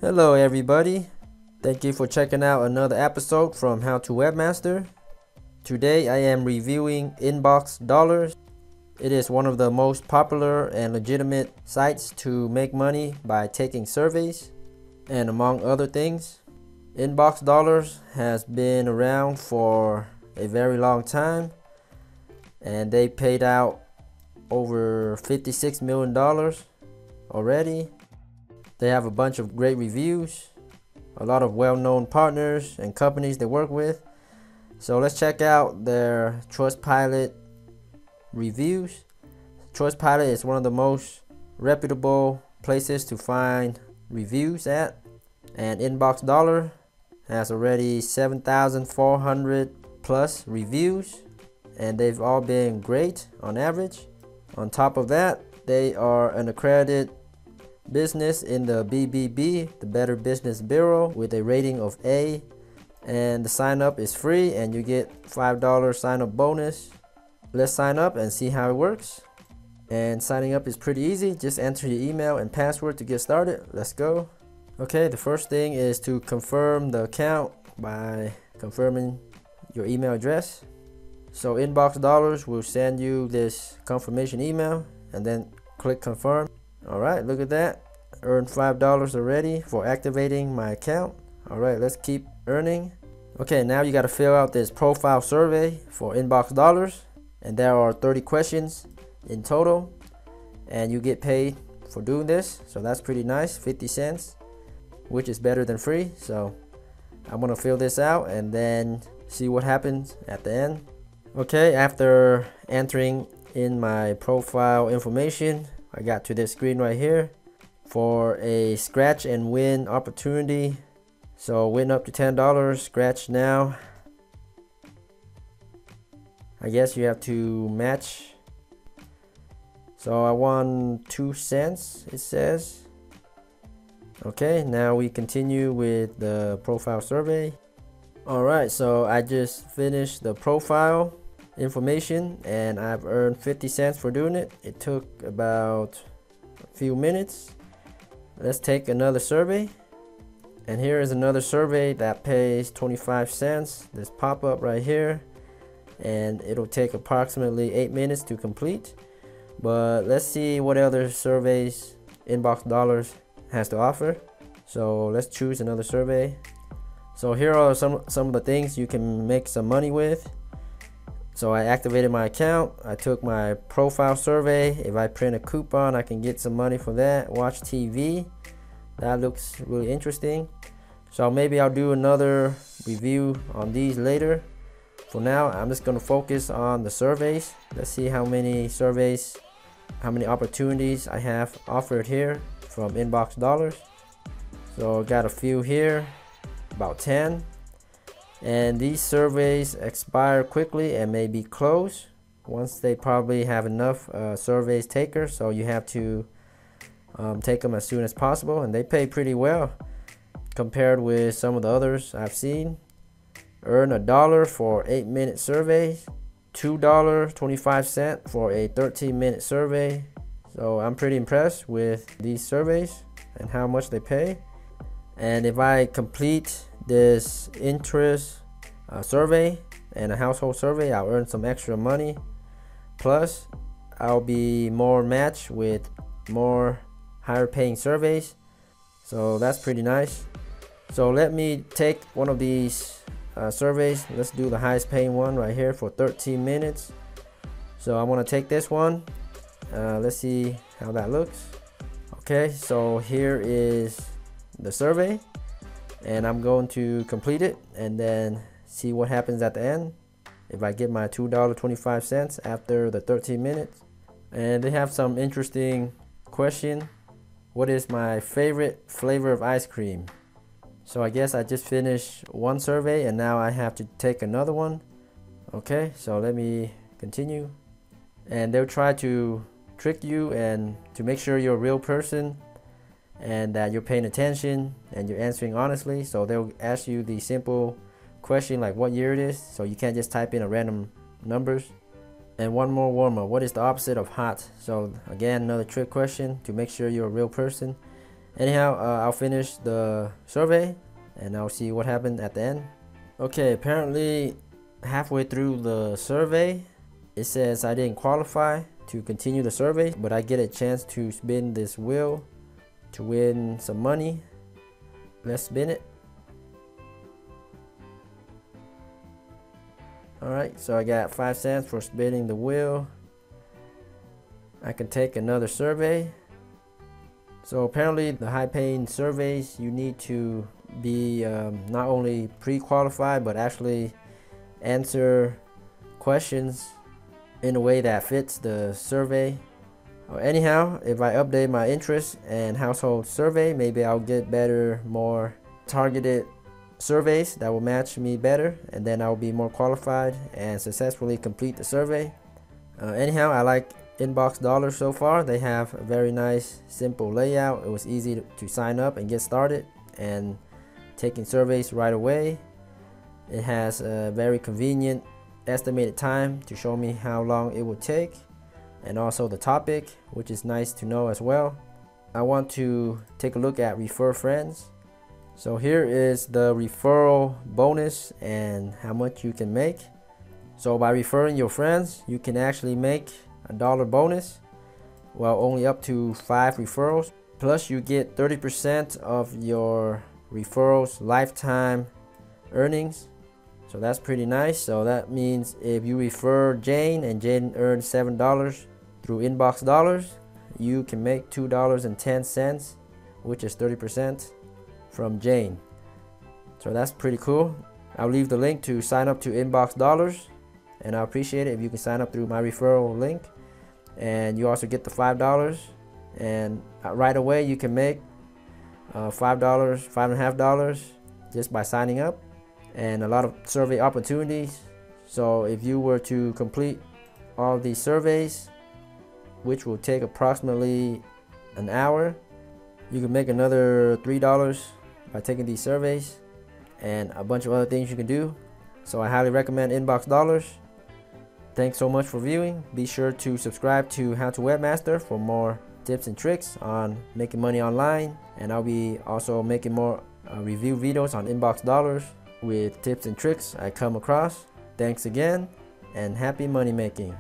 Hello everybody, thank you for checking out another episode from How to Webmaster. Today I am reviewing InboxDollars. It is one of the most popular and legitimate sites to make money by taking surveys and among other things. InboxDollars has been around for a very long time and they paid out over $56 million already. They have a bunch of great reviews, a lot of well-known partners and companies they work with. So let's check out their Trustpilot reviews. Trustpilot is one of the most reputable places to find reviews at, and InboxDollar has already 7,400 plus reviews, and they've all been great on average. On top of that, they are an accredited business in the BBB, the Better Business Bureau, with a rating of A, and the sign up is free and you get $5 sign up bonus. Let's sign up and see how it works. And signing up is pretty easy. Just enter your email and password to get started. Let's go. Okay, the first thing is to confirm the account by confirming your email address. So InboxDollars will send you this confirmation email and then click confirm. Alright, look at that. Earned $5 already for activating my account. Alright, let's keep earning. Okay, now you got to fill out this profile survey for InboxDollars, and there are 30 questions in total, and you get paid for doing this, so that's pretty nice. 50 cents, which is better than free. So I'm gonna fill this out and then see what happens at the end. Okay, after entering in my profile information, I got to this screen right here for a scratch and win opportunity. So win up to $10, scratch now. I guess you have to match. So I won 2 cents, it says. Okay, now we continue with the profile survey. Alright, so I just finished the profile information and I've earned 50 cents for doing it. It took about a few minutes. Let's take another survey, and here is another survey that pays 25 cents. This pop-up right here, and it'll take approximately 8 minutes to complete. But let's see what other surveys InboxDollars has to offer. So let's choose another survey. So here are some of the things you can make some money with. So I activated my account, I took my profile survey. If I print a coupon, I can get some money for that. Watch TV, that looks really interesting. So maybe I'll do another review on these later. For now, I'm just gonna focus on the surveys. Let's see how many surveys, how many opportunities I have offered here from InboxDollars. So I got a few here, about 10. And these surveys expire quickly and may be closed once they probably have enough surveys takers. So you have to take them as soon as possible, and they pay pretty well compared with some of the others I've seen. Earn $1 for 8-minute surveys, $2.25 for a 13-minute survey. So I'm pretty impressed with these surveys and how much they pay. And if I complete this interest survey and a household survey, I'll earn some extra money. Plus, I'll be more matched with more higher paying surveys. So that's pretty nice. So let me take one of these surveys. Let's do the highest paying one right here for 13 minutes. So I want to take this one. Let's see how that looks. Okay, so here is the survey, and I'm going to complete it and then see what happens at the end if I get my $2.25 after the 13 minutes. And they have some interesting question. What is my favorite flavor of ice cream? So I guess I just finished one survey and now I have to take another one. Okay, so let me continue. And they'll try to trick you and to make sure you're a real person and that you're paying attention and you're answering honestly. So they'll ask you the simple question like what year it is, so you can't just type in a random numbers. And one more warm-up. What is the opposite of hot? So again, another trick question to make sure you're a real person. Anyhow, I'll finish the survey and I'll see what happened at the end. Okay, apparently halfway through the survey, it says I didn't qualify to continue the survey, but I get a chance to spin this wheel to win some money. Let's spin it. Alright, so I got 5 cents for spinning the wheel. I can take another survey. So apparently the high paying surveys, you need to be not only pre-qualified but actually answer questions in a way that fits the survey. Anyhow, if I update my interest and household survey, maybe I'll get better, more targeted surveys that will match me better, and then I'll be more qualified and successfully complete the survey. Anyhow, I like InboxDollars so far. They have a very nice simple layout. It was easy to sign up and get started and taking surveys right away. It has a very convenient estimated time to show me how long it would take, and also the topic, which is nice to know as well. I want to take a look at refer friends. So here is the referral bonus and how much you can make. So by referring your friends, you can actually make $1 bonus, well, only up to 5 referrals. Plus you get 30% of your referrals lifetime earnings. So that's pretty nice. So that means if you refer Jane and Jane earns $7 through InboxDollars, you can make $2.10, which is 30% from Jane. So that's pretty cool. I'll leave the link to sign up to InboxDollars, and I appreciate it if you can sign up through my referral link. And you also get the $5, and right away you can make $5, $5.50 just by signing up, and a lot of survey opportunities. So if you were to complete all these surveys, which will take approximately an hour, you can make another $3 by taking these surveys, and a bunch of other things you can do. So I highly recommend InboxDollars. Thanks so much for viewing. Be sure to subscribe to How to Webmaster for more tips and tricks on making money online, and I'll be also making more review videos on InboxDollars with tips and tricks I come across. Thanks again, and happy money making.